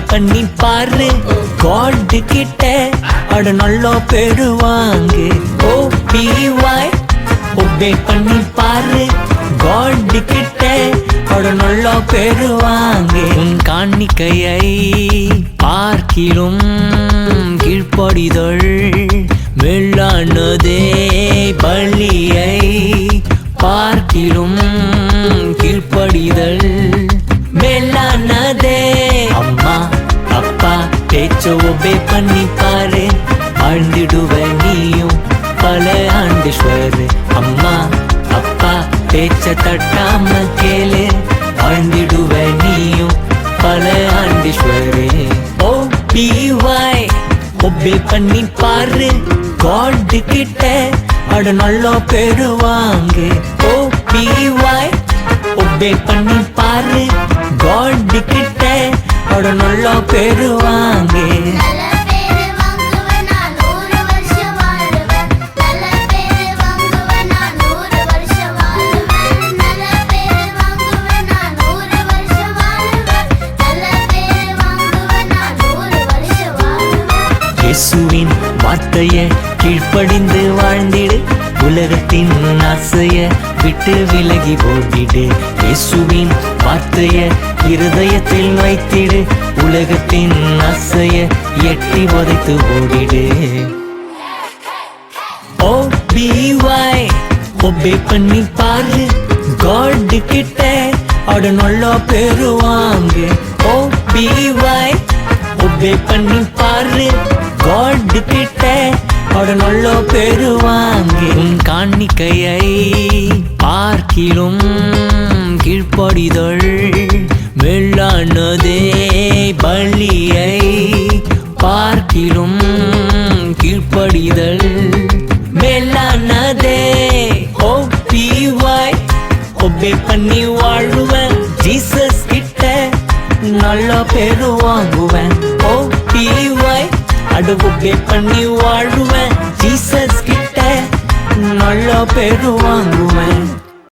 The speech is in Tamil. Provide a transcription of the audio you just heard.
பண்ணி பாரு காட் கிட்ட அட நல்லா பெறுவாங்க. OBY ஒபே பண்ணி பாரு காட் கிட்ட அட நல்லா பெறுவாங்க. உன் காணிக்கையை பார்க்கிலும் கீழ்ப்படிதல் மேலானதே, பலியை பார்க்கிலும் கீழ்ப்படிதல் மேலானதே. அம்மா அப்பா பேச்ச ஒபே பண்ணி பாரு ஆழ்ந்திடுவ நீயும் பல ஆண்டீஸ்வரு. அம்மா அப்பா பேச்ச தட்டாம கேளு ஆழ்ந்திடுவ நீயும் பல ஆண்டீஸ்வரு. OBY ஒபே பண்ணி பாரு காட் கிட்ட அட நல்லா பெறுவாங்க. OBY ஒபே பண்ணி பாரு காட் கிட்ட அட நல்லா பெறுவாங்க. இயேசுவின் வார்த்தைய கீழ்ப்படிந்து வாழ்ந்திடு, உலகத்தின் ஆசைய விட்டு விலகி போட்டிடு. இயேசுவின் வார்த்தைய இருதயத்தில் வைத்திடு, உலகத்தின் ஆசைய எட்டி உதைத்து ஓடிடு. OBY ஒபே பண்ணி பாரு காட் கிட்ட அட நல்லா பெறுவாங்க. OBY ஒபே பண்ணி பாரு காட் கிட்ட அட நல்லா பெறுவாங்க. உன் காணிக்கையை பார்க்கிலும் கீழ்ப்படிதல் மேலானதே, பலியை பார்க்கிலும் கீழ்ப்படிதல் மேலானதே. OBY ஒபே பண்ணி வாழ்வேன் ஜீசஸ் கிட்ட நல்லா பெறுவாங்குவேன். OBY அட ஒபே பண்ணி வாழ்வேன் ஜீசஸ் கிட்ட நல்லா பெறுவாங்குவேன்.